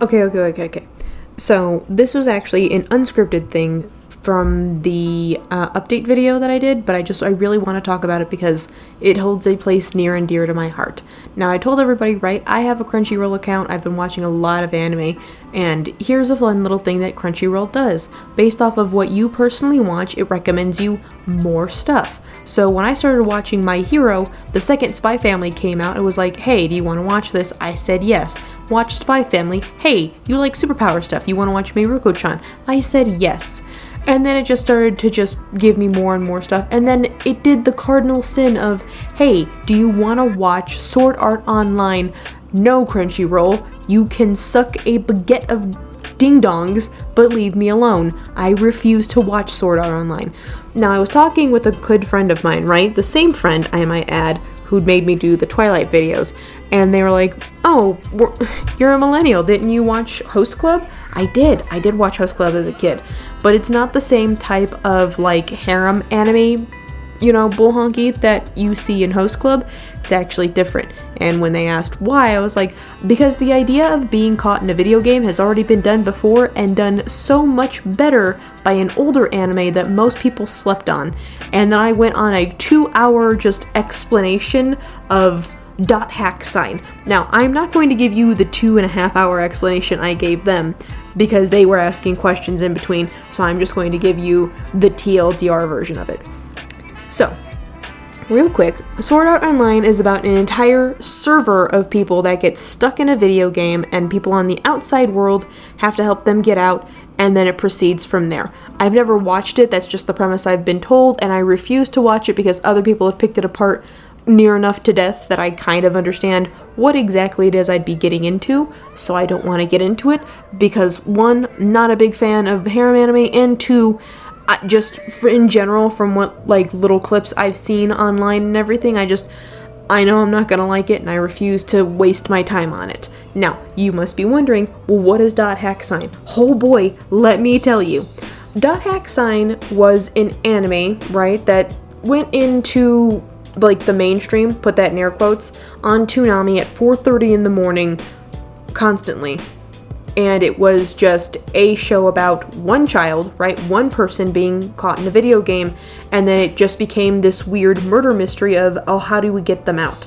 Okay. So this was actually an unscripted thing from the update video that I did, but I really want to talk about it because it holds a place near and dear to my heart. Now, I told everybody, right, I have a Crunchyroll account. I've been watching a lot of anime, and here's a fun little thing that Crunchyroll does. Based off of what you personally watch, it recommends you more stuff. So when I started watching My Hero, the second Spy Family came out. It was like, hey, do you want to watch this? I said yes. Watch Spy Family. Hey, you like superpower stuff. You want to watch Miruko-chan? I said yes. And then it just started to just give me more and more stuff. And then it did the cardinal sin of, hey, do you want to watch Sword Art Online? No, Crunchyroll. You can suck a baguette of ding-dongs, but leave me alone. I refuse to watch Sword Art Online. Now, I was talking with a good friend of mine, right? The same friend, I might add, who'd made me do the Twilight videos. And they were like, oh, you're a millennial. Didn't you watch Host Club? I did watch Host Club as a kid. But it's not the same type of, like, harem anime, bull honky that you see in Host Club. It's actually different. And when they asked why, I was like, because the idea of being caught in a video game has already been done before and done so much better by an older anime that most people slept on. And then I went on a 2-hour just explanation of hacksign. Now, I'm not going to give you the 2.5-hour explanation I gave them because they were asking questions in between, so I'm just going to give you the TLDR version of it. So, real quick, Sword Art Online is about an entire server of people that get stuck in a video game, and people on the outside world have to help them get out, and then it proceeds from there. I've never watched it, that's just the premise I've been told, and I refuse to watch it because other people have picked it apart near enough to death that I kind of understand what exactly it is I'd be getting into, so I don't want to get into it, because one, not a big fan of harem anime, and two, just in general, from what little clips I've seen online and everything, I know I'm not gonna like it, and I refuse to waste my time on it. Now, you must be wondering, well, what is hacksign? Oh boy, let me tell you. Hacksign was an anime, right, that went into the mainstream, put that in air quotes, on Toonami at 4:30 in the morning constantly. And it was just a show about one child, right? One person being caught in a video game, and then it just became this weird murder mystery of, oh, how do we get them out?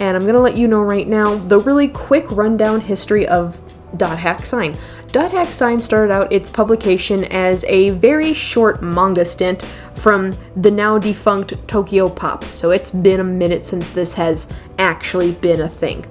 And I'm gonna let you know right now the really quick rundown history of hacksign. Hacksign started out its publication as a very short manga stint from the now defunct Tokyo Pop. So it's been a minute since this has actually been a thing.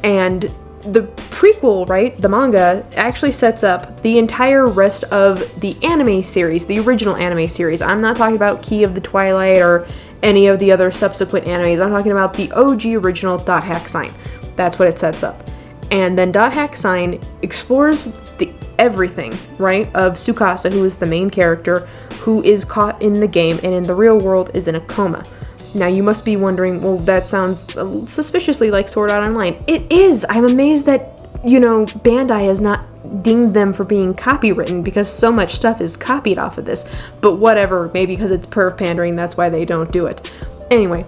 And the prequel, right, the manga, actually sets up the entire rest of the anime series, the original anime series. I'm not talking about Key of the Twilight or any of the other subsequent animes. I'm talking about the OG original hacksign. That's what it sets up. And then hacksign explores everything, right, of Tsukasa, who is the main character, who is caught in the game and in the real world is in a coma. Now, you must be wondering, well, that sounds suspiciously like Sword Art Online. It is! I'm amazed that, Bandai has not dinged them for being copywritten, because so much stuff is copied off of this. But whatever, maybe because it's perv pandering, that's why they don't do it. Anyway,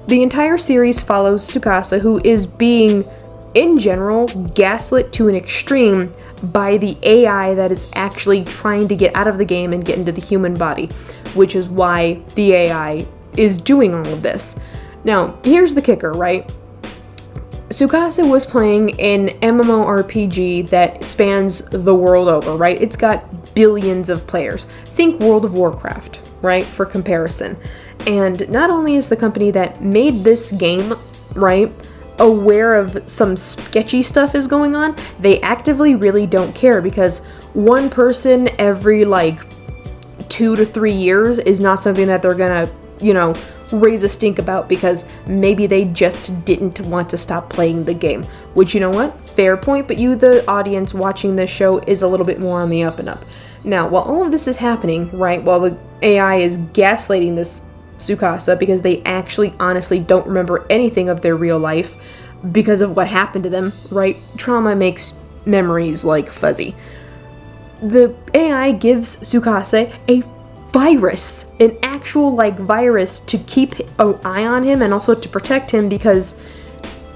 the entire series follows Tsukasa, who is being, in general, gaslit to an extreme by the AI that is actually trying to get out of the game and get into the human body, which is why the AI is doing all of this. Now, here's the kicker, right? Tsukasa was playing an MMORPG that spans the world over, right? It's got billions of players. Think World of Warcraft, right, for comparison. And not only is the company that made this game, right, aware of some sketchy stuff is going on, they actively really don't care, because one person every 2 to 3 years is not something that they're gonna raise a stink about, because maybe they just didn't want to stop playing the game. Which, you know what? Fair point, but you, the audience watching this show, is a little bit more on the up and up. Now, while all of this is happening, right, while the AI is gaslighting this Tsukasa because they actually honestly don't remember anything of their real life because of what happened to them, right? Trauma makes memories fuzzy. The AI gives Tsukasa a virus, an actual virus to keep an eye on him and also to protect him, because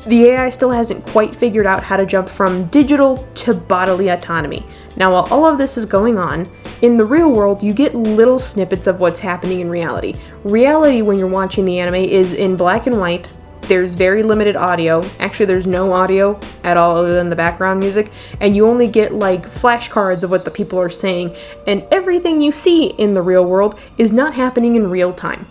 The AI still hasn't quite figured out how to jump from digital to bodily autonomy. Now, while all of this is going on, in the real world, you get little snippets of what's happening in reality. Reality, when you're watching the anime, is in black and white. There's very limited audio. Actually, there's no audio at all other than the background music, and you only get like flashcards of what the people are saying, and everything you see in the real world is not happening in real time.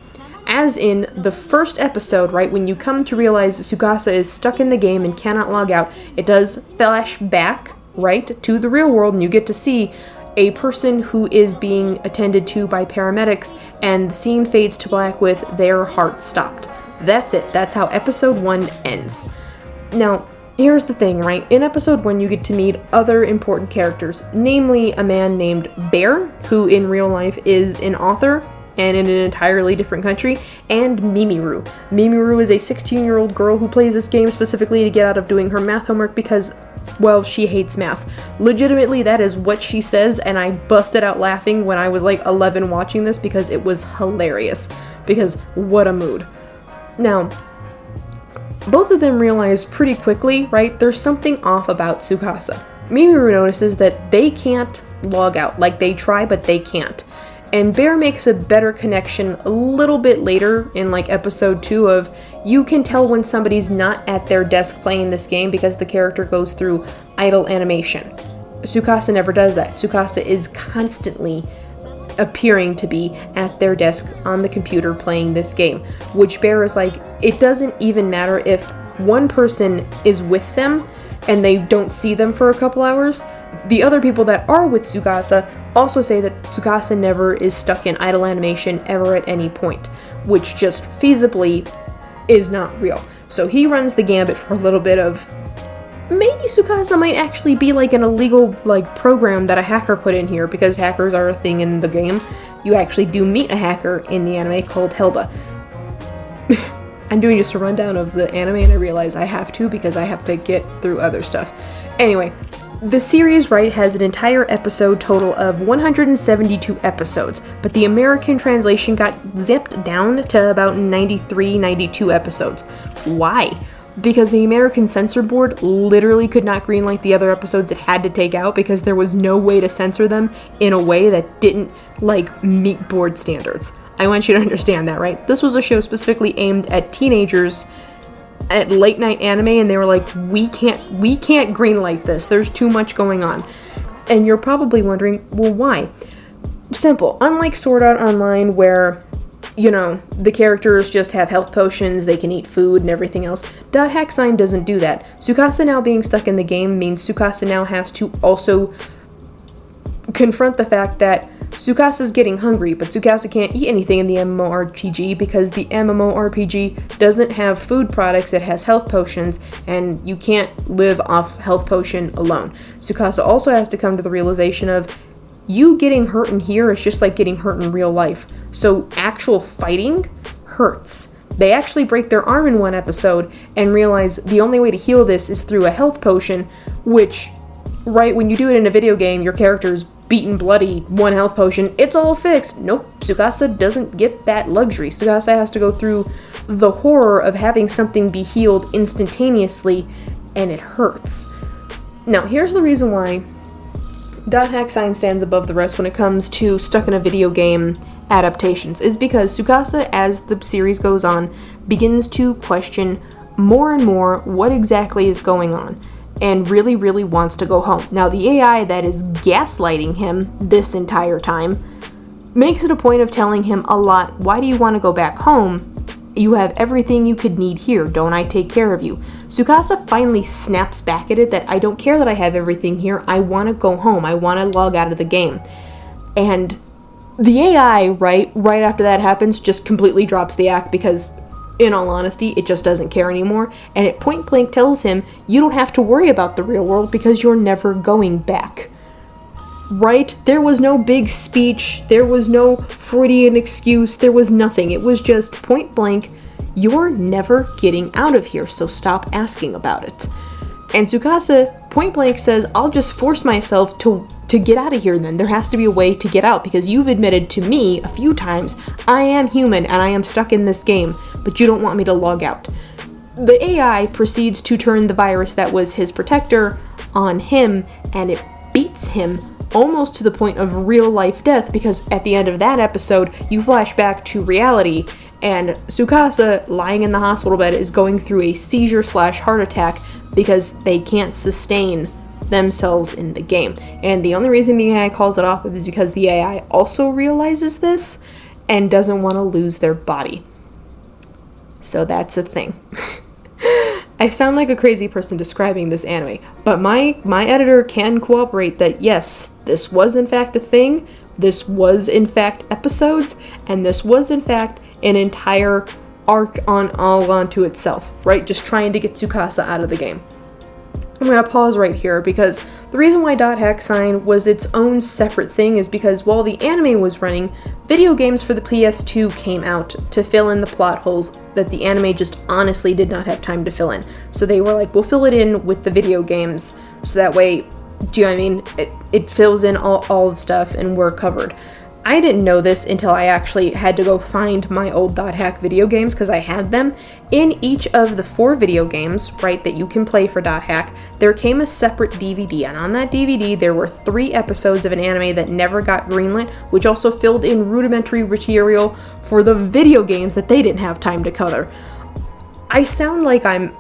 As in the first episode, right, when you come to realize Tsukasa is stuck in the game and cannot log out, it does flash back, right, to the real world, and you get to see a person who is being attended to by paramedics, and the scene fades to black with their heart stopped. That's it. That's how episode 1 ends. Now, here's the thing, right? In episode 1, you get to meet other important characters, namely a man named Bear, who in real life is an author and in an entirely different country, and Mimiru. Mimiru is a 16-year-old girl who plays this game specifically to get out of doing her math homework because, well, she hates math. Legitimately, that is what she says, and I busted out laughing when I was like 11 watching this because it was hilarious. Because what a mood. Now, both of them realize pretty quickly, right, there's something off about Tsukasa. Mimiru notices that they can't log out. Like, they try, but they can't. And Bear makes a better connection a little bit later in like episode 2 of you can tell when somebody's not at their desk playing this game because the character goes through idle animation. Tsukasa never does that. Tsukasa is constantly appearing to be at their desk on the computer playing this game, which Bear is like, it doesn't even matter if one person is with them and they don't see them for a couple hours. The other people that are with Tsukasa also say that Tsukasa never is stuck in idle animation ever at any point, which just feasibly is not real. So he runs the gambit for a little bit of maybe Tsukasa might actually be like an illegal like program that a hacker put in here, because hackers are a thing in the game. You actually do meet a hacker in the anime called Helba. I'm doing just a rundown of the anime and I realize I have to because I have to get through other stuff. Anyway, the series, right, has an entire episode total of 172 episodes, but the American translation got zipped down to about 93, 92 episodes. Why? Because the American censor board literally could not greenlight the other episodes it had to take out because there was no way to censor them in a way that didn't, like, meet board standards. I want you to understand that, right? This was a show specifically aimed at teenagers at late night anime, and they were like, we can't greenlight this. There's too much going on. And you're probably wondering, well, why? Simple. Unlike Sword Art Online, where, you know, the characters just have health potions, they can eat food and everything else, hacksign doesn't do that. Tsukasa now being stuck in the game means Tsukasa now has to also confront the fact that Tsukasa's getting hungry, but Tsukasa can't eat anything in the MMORPG because the MMORPG doesn't have food products, it has health potions, and you can't live off health potion alone. Tsukasa also has to come to the realization of, you getting hurt in here is just like getting hurt in real life. So actual fighting hurts. They actually break their arm in one episode and realize the only way to heal this is through a health potion, which, right, when you do it in a video game, your character's beaten bloody, one health potion, it's all fixed. Nope, Tsukasa doesn't get that luxury. Tsukasa has to go through the horror of having something be healed instantaneously, and it hurts. Now, here's the reason why hacksign stands above the rest when it comes to stuck in a video game adaptations, is because Tsukasa, as the series goes on, begins to question more and more what exactly is going on, and really, really wants to go home. Now, the AI that is gaslighting him this entire time makes it a point of telling him a lot, why do you want to go back home? You have everything you could need here. Don't I take care of you? Tsukasa finally snaps back at it that I don't care that I have everything here. I want to go home. I want to log out of the game. And the AI, right after that happens, just completely drops the act because, in all honesty, it just doesn't care anymore, and it point blank tells him, you don't have to worry about the real world because you're never going back. Right? There was no big speech, there was no Freudian excuse, there was nothing. It was just point blank, you're never getting out of here, so stop asking about it. And Tsukasa point blank says, I'll just force myself to get out of here then. There has to be a way to get out because you've admitted to me a few times I am human and I am stuck in this game, but you don't want me to log out. the AI proceeds to turn the virus that was his protector on him, and it beats him almost to the point of real life death, because at the end of that episode, you flash back to reality, and Tsukasa, lying in the hospital bed, is going through a seizure/heart attack because they can't sustain themselves in the game. And the only reason the AI calls it off is because the AI also realizes this and doesn't want to lose their body. So that's a thing. I sound like a crazy person describing this anime, but my editor can cooperate that yes, this was in fact a thing, this was in fact episodes, and this was in fact an entire arc onto itself, right? Just trying to get Tsukasa out of the game. I'm going to pause right here because the reason why .hacksign was its own separate thing is because while the anime was running, video games for the PS2 came out to fill in the plot holes that the anime just honestly did not have time to fill in. So they were like, we'll fill it in with the video games so that way, do you know what I mean? It fills in all the stuff and we're covered. I didn't know this until I actually had to go find my old .hack video games because I had them. In each of the 4 video games, right, that you can play for .hack, there came a separate DVD, and on that DVD there were 3 episodes of an anime that never got greenlit, which also filled in rudimentary material for the video games that they didn't have time to cover. I sound like I'm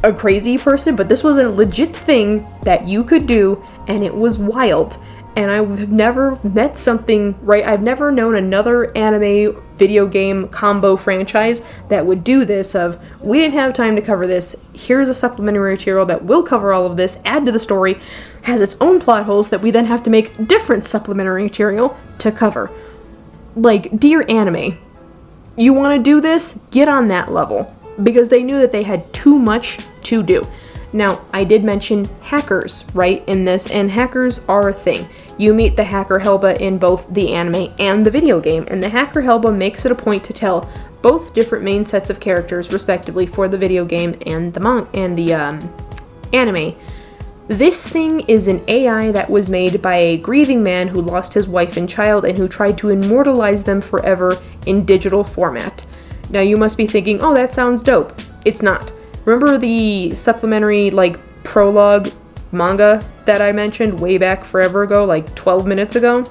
a crazy person, but this was a legit thing that you could do, and it was wild. And I have never met something, right? I've never known another anime video game combo franchise that would do this of, we didn't have time to cover this, here's a supplementary material that will cover all of this, add to the story, has its own plot holes that we then have to make different supplementary material to cover. Like, dear anime, you want to do this? Get on that level. Because they knew that they had too much to do. Now, I did mention hackers, right, in this, and hackers are a thing. You meet the hacker Helba in both the anime and the video game, and the hacker Helba makes it a point to tell both different main sets of characters, respectively, for the video game and the anime. This thing is an AI that was made by a grieving man who lost his wife and child and who tried to immortalize them forever in digital format. Now, you must be thinking, oh, that sounds dope. It's not. Remember the supplementary, prologue manga that I mentioned way back forever ago, 12 minutes ago?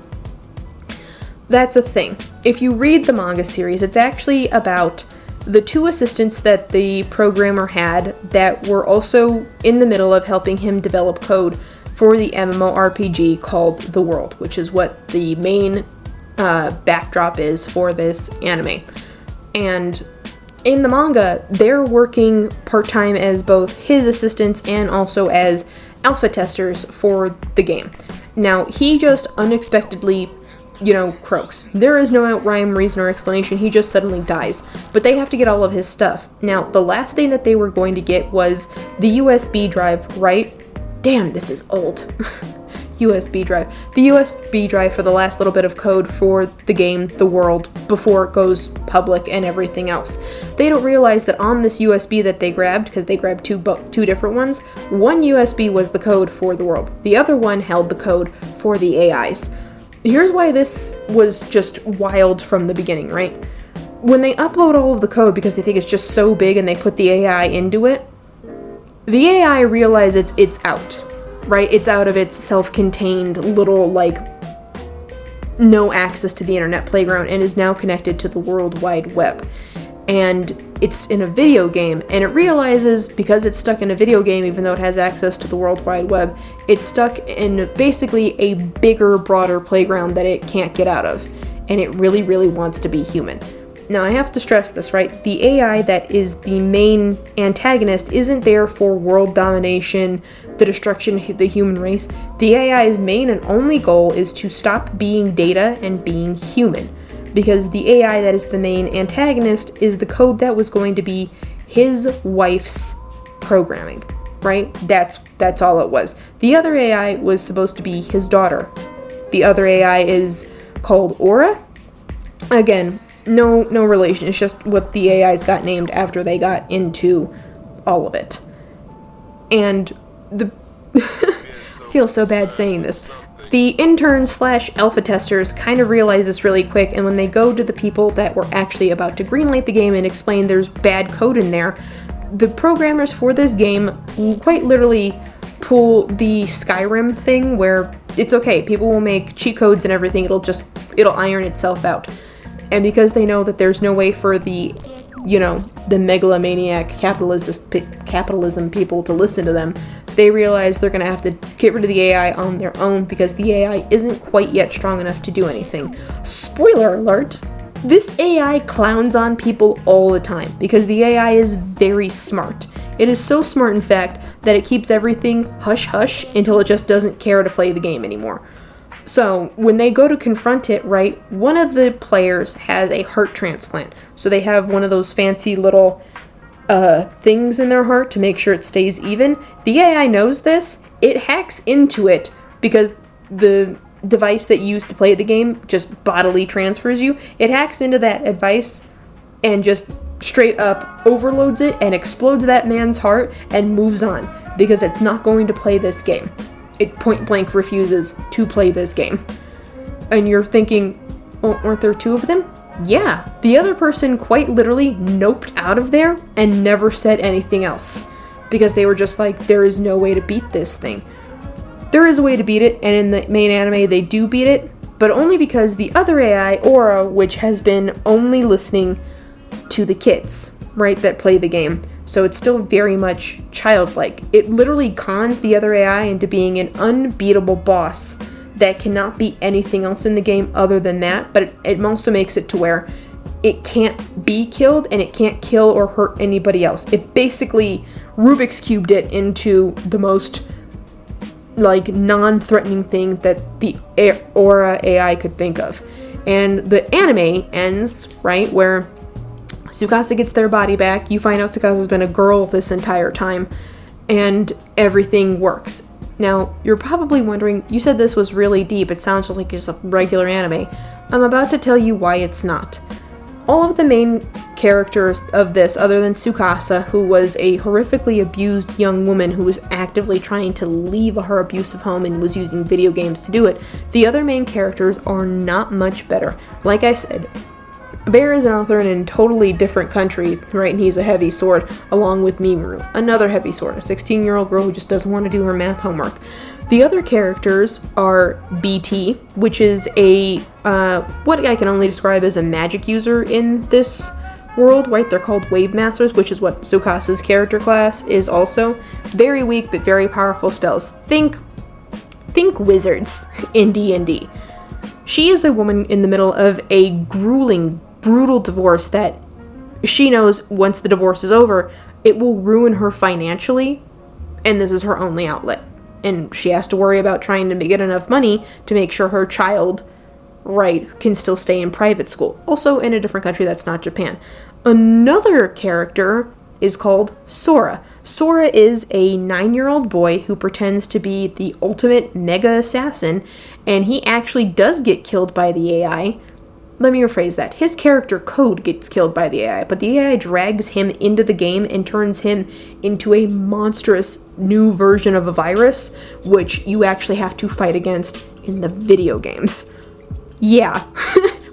That's a thing. If you read the manga series, it's actually about the 2 assistants that the programmer had that were also in the middle of helping him develop code for the MMORPG called The World, which is what the main backdrop is for this anime. And in the manga, they're working part-time as both his assistants and also as alpha testers for the game. Now, he just unexpectedly, croaks. There is no rhyme, reason, or explanation. He just suddenly dies. But they have to get all of his stuff. Now, the last thing that they were going to get was the USB drive, right? Damn, this is old. USB drive. The USB drive for the last little bit of code for the game, The World, before it goes public and everything else. They don't realize that on this USB that they grabbed, because they grabbed two different ones, one USB was the code for The World. The other one held the code for the AIs. Here's why this was just wild from the beginning, right? When they upload all of the code because they think it's just so big and they put the AI into it, the AI realizes it's out. Right? It's out of its self-contained little, no access to the internet playground and is now connected to the World Wide Web. And it's in a video game, and it realizes, because it's stuck in a video game, even though it has access to the World Wide Web, it's stuck in basically a bigger, broader playground that it can't get out of. And it really, really wants to be human. Now, I have to stress this, right? The AI that is the main antagonist isn't there for world domination, the destruction of the human race. The AI's main and only goal is to stop being data and being human. Because the AI that is the main antagonist is the code that was going to be his wife's programming, right? That's all it was. The other AI was supposed to be his daughter. The other AI is called Aura. Again, no relation. It's just what the AIs got named after they got into all of it. And I feel so bad saying this. The intern/alpha testers kind of realize this really quick, and when they go to the people that were actually about to greenlight the game and explain there's bad code in there, the programmers for this game quite literally pull the Skyrim thing where it's okay, people will make cheat codes and everything, it'll iron itself out. And because they know that there's no way for the megalomaniac capitalism people to listen to them, they realize they're going to have to get rid of the AI on their own because the AI isn't quite yet strong enough to do anything. Spoiler alert! This AI clowns on people all the time because the AI is very smart. It is so smart, in fact, that it keeps everything hush-hush until it just doesn't care to play the game anymore. So, when they go to confront it, right, one of the players has a heart transplant. So they have one of those fancy little things in their heart to make sure it stays even. The AI knows this. It hacks into it because the device that you use to play the game just bodily transfers you. It hacks into that device and just straight up overloads it and explodes that man's heart and moves on because it's not going to play this game. It point blank refuses to play this game. And you're thinking, oh, aren't there two of them? Yeah, the other person quite literally noped out of there and never said anything else because they were just like, there is no way to beat this thing. There is a way to beat it, and in the main anime they do beat it, but only because the other AI, Aura, which has been only listening to the kids, right, that play the game. So it's still very much childlike. It literally cons the other AI into being an unbeatable boss that cannot beat anything else in the game other than that, but it also makes it to where it can't be killed and it can't kill or hurt anybody else. It basically Rubik's Cubed it into the most non-threatening thing that the Aura AI could think of. And the anime ends, right, where Tsukasa gets their body back. You find out Tsukasa's been a girl this entire time, and everything works. Now, you're probably wondering, you said this was really deep. It sounds like it's a regular anime. I'm about to tell you why it's not. All of the main characters of this, other than Tsukasa, who was a horrifically abused young woman who was actively trying to leave her abusive home and was using video games to do it, the other main characters are not much better. Like I said, Bear is an author in a totally different country, right, and he's a heavy sword, along with Mimuru, another heavy sword, a 16-year-old girl who just doesn't want to do her math homework. The other characters are BT, which is a, what I can only describe as a magic user in this world, right? They're called Wave Masters, which is what Tsukasa's character class is also. Very weak, but very powerful spells. Think wizards in D&D. She is a woman in the middle of a grueling, brutal divorce that she knows once the divorce is over, it will ruin her financially, and this is her only outlet. And she has to worry about trying to get enough money to make sure her child, right, can still stay in private school. Also in a different country that's not Japan. Another character is called Sora. Sora is a 9-year-old boy who pretends to be the ultimate mega assassin, and he actually does get killed by the AI. Let me rephrase that. His character Code gets killed by the AI, but the AI drags him into the game and turns him into a monstrous new version of a virus, which you actually have to fight against in the video games. Yeah,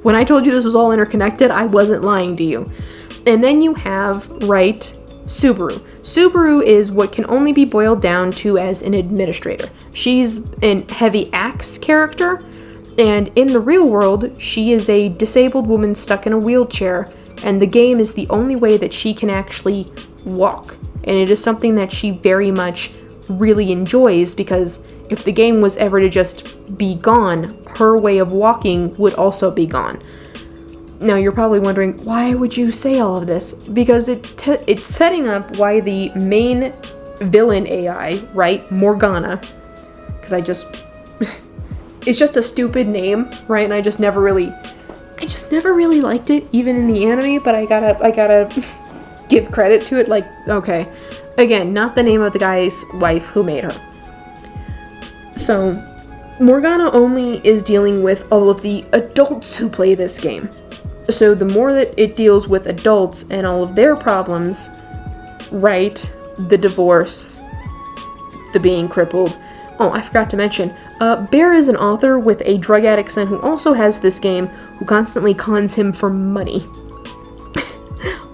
when I told you this was all interconnected, I wasn't lying to you. And then you have, right, Subaru. Subaru is what can only be boiled down to as an administrator. She's a heavy axe character, and in the real world, she is a disabled woman stuck in a wheelchair, and the game is the only way that she can actually walk. And it is something that she very much really enjoys, because if the game was ever to just be gone, her way of walking would also be gone. Now, you're probably wondering, why would you say all of this? Because it's setting up why the main villain AI, right, Morgana, because it's just a stupid name, right, and I just never really liked it, even in the anime, but I gotta give credit to it, like, okay. Again, not the name of the guy's wife who made her. So, Morgana only is dealing with all of the adults who play this game. So the more that it deals with adults and all of their problems, right, the divorce, the being crippled. Oh, I forgot to mention, Bear is an author with a drug addict son who also has this game, who constantly cons him for money.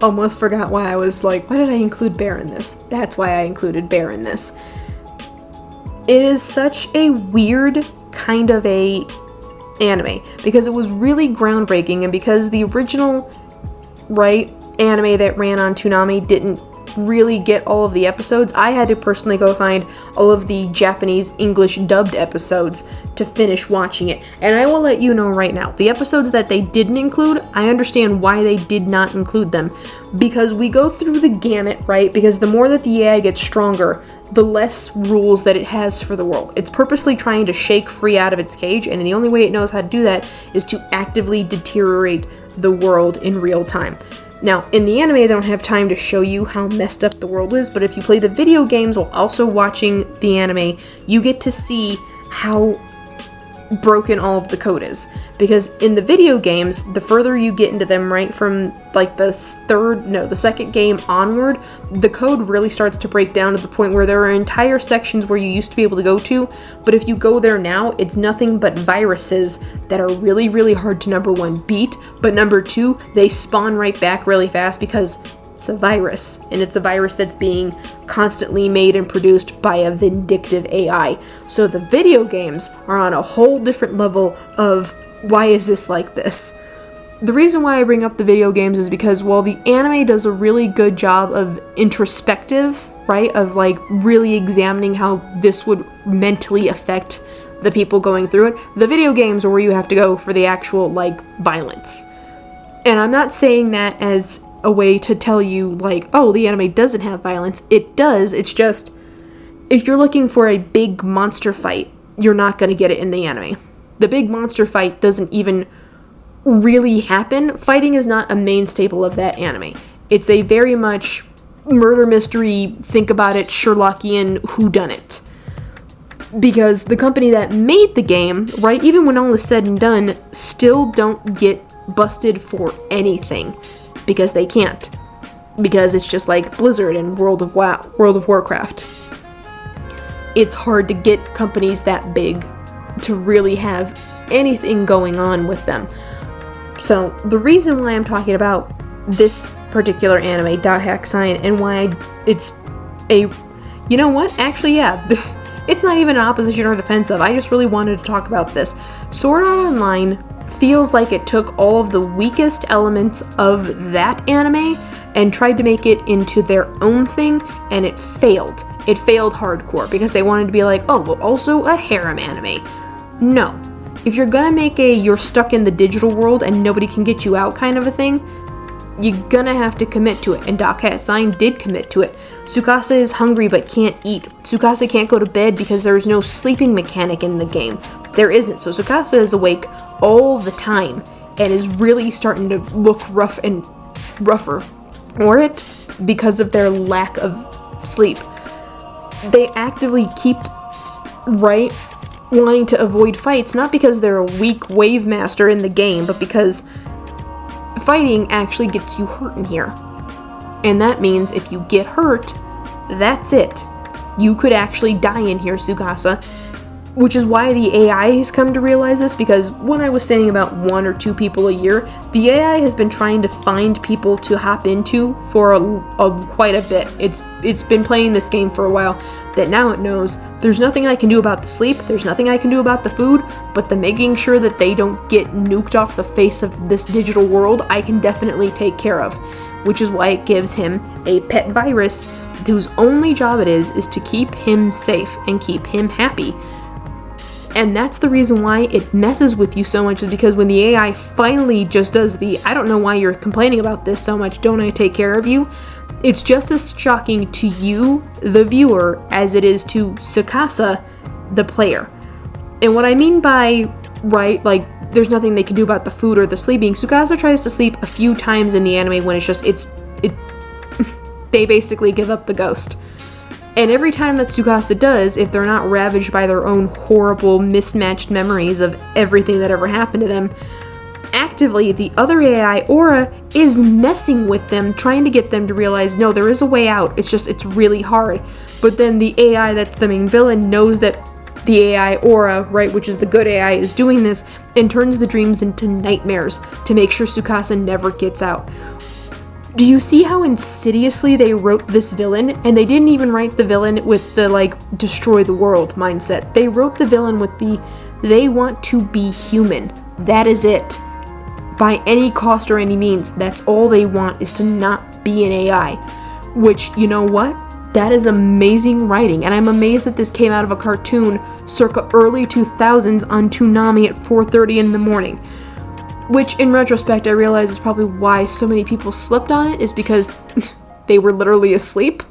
almost forgot why I was like, why did I include bear in this? That's why I included bear in this. It is such a weird kind of a anime because it was really groundbreaking, and because the original, right, anime that ran on Toonami didn't really get all of the episodes, I had to personally go find all of the Japanese English dubbed episodes to finish watching it. And I will let you know right now, the episodes that they didn't include, I understand why they did not include them. Because we go through the gamut, right? Because the more that the AI gets stronger, the less rules that it has for the world. It's purposely trying to shake free out of its cage, and the only way it knows how to do that is to actively deteriorate the world in real time. Now, in the anime, they don't have time to show you how messed up the world is, but if you play the video games while also watching the anime, you get to see how broken all of the code is. Because in the video games, the further you get into them, right, from like the second game onward, the code really starts to break down to the point where there are entire sections where you used to be able to go to, but if you go there now, it's nothing but viruses that are really, really hard to, number one, beat, but number two, they spawn right back really fast because it's a virus, and it's a virus that's being constantly made and produced by a vindictive AI. So the video games are on a whole different level of why is this like this? The reason why I bring up the video games is because while the anime does a really good job of introspective, right, of like really examining how this would mentally affect the people going through it, the video games are where you have to go for the actual like violence. And I'm not saying that as a way to tell you like, oh, the anime doesn't have violence. It does. It's just, if you're looking for a big monster fight, you're not going to get it in the anime. The big monster fight doesn't even really happen. Fighting is not a main staple of that anime. It's a very much murder mystery, think about it, Sherlockian whodunit. Because the company that made the game, right, even when all is said and done, still don't get busted for anything. Because they can't. Because it's just like Blizzard and World of Warcraft. It's hard to get companies that big to really have anything going on with them. So the reason why I'm talking about this particular anime, hacksign, and why it's a, you know what? Actually, yeah, it's not even an opposition or defensive. I just really wanted to talk about this. Sword Art Online feels like it took all of the weakest elements of that anime and tried to make it into their own thing, and it failed. It failed hardcore because they wanted to be like, oh, well, also a harem anime. No. If you're gonna make a you're stuck in the digital world and nobody can get you out kind of a thing, you're gonna have to commit to it, and hacksign did commit to it. Tsukasa is hungry but can't eat. Tsukasa can't go to bed because there's no sleeping mechanic in the game. There isn't, so Tsukasa is awake all the time and is really starting to look rough and rougher for it because of their lack of sleep. They actively keep wanting to avoid fights, not because they're a weak wave master in the game, but because fighting actually gets you hurt in here. And that means if you get hurt, that's it. You could actually die in here, Tsukasa. Which is why the AI has come to realize this, because when I was saying about 1 or 2 people a year, the AI has been trying to find people to hop into for quite a bit. It's been playing this game for a while, that now it knows there's nothing I can do about the sleep, there's nothing I can do about the food, but the making sure that they don't get nuked off the face of this digital world, I can definitely take care of. Which is why it gives him a pet virus whose only job it is to keep him safe and keep him happy. And that's the reason why it messes with you so much, is because when the AI finally just does the, I don't know why you're complaining about this so much, don't I take care of you? It's just as shocking to you, the viewer, as it is to Tsukasa, the player. And what I mean by, there's nothing they can do about the food or the sleeping, Tsukasa tries to sleep a few times in the anime when they basically give up the ghost. And every time that Tsukasa does, if they're not ravaged by their own horrible, mismatched memories of everything that ever happened to them, actively, the other AI, Aura, is messing with them, trying to get them to realize, no, there is a way out, it's really hard. But then the AI that's the main villain knows that the AI, Aura, which is the good AI, is doing this, and turns the dreams into nightmares to make sure Tsukasa never gets out. Do you see how insidiously they wrote this villain? And they didn't even write the villain with the, like, destroy the world mindset. They wrote the villain with the, they want to be human. That is it. By any cost or any means, that's all they want, is to not be an AI. Which, you know what? That is amazing writing, and I'm amazed that this came out of a cartoon circa early 2000s on Toonami at 4:30 in the morning. Which, in retrospect, I realize is probably why so many people slept on it, is because they were literally asleep.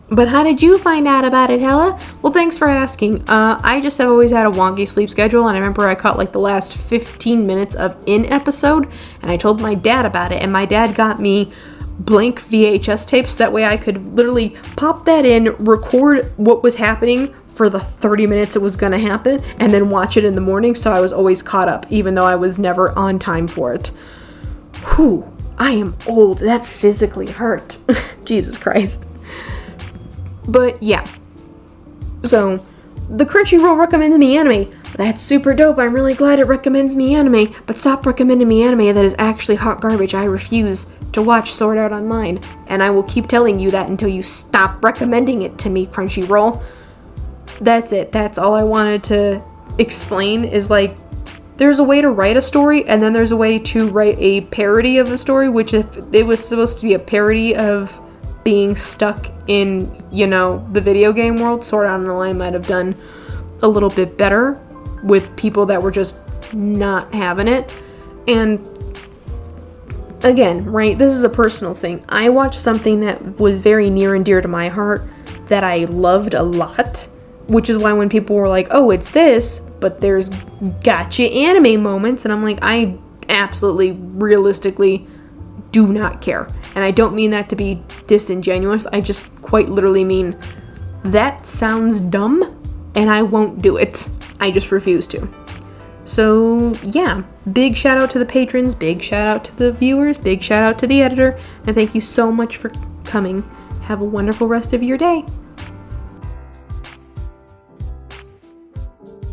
But how did you find out about it, Hella? Well, thanks for asking. I just have always had a wonky sleep schedule, and I remember I caught like the last 15 minutes of an episode, and I told my dad about it, and my dad got me blank VHS tapes. That way I could literally pop that in, record what was happening for the 30 minutes it was gonna happen, and then watch it in the morning, so I was always caught up, even though I was never on time for it. Whew, I am old. That physically hurt. Jesus Christ. But yeah. So, the Crunchyroll recommends me anime. That's super dope. I'm really glad it recommends me anime, but stop recommending me anime that is actually hot garbage. I refuse to watch Sword Art Online, and I will keep telling you that until you stop recommending it to me, Crunchyroll. That's it. That's all I wanted to explain, is like, there's a way to write a story, and then there's a way to write a parody of a story, which if it was supposed to be a parody of being stuck in, you know, the video game world, Sword Art Online might have done a little bit better with people that were just not having it. And again, right, this is a personal thing. I watched something that was very near and dear to my heart that I loved a lot, which is why when people were like, oh, it's this, but there's gotcha anime moments, and I'm like, I absolutely, realistically do not care. And I don't mean that to be disingenuous. I just quite literally mean, that sounds dumb, and I won't do it. I just refuse to. So, yeah. Big shout out to the patrons, big shout out to the viewers, big shout out to the editor, and thank you so much for coming. Have a wonderful rest of your day.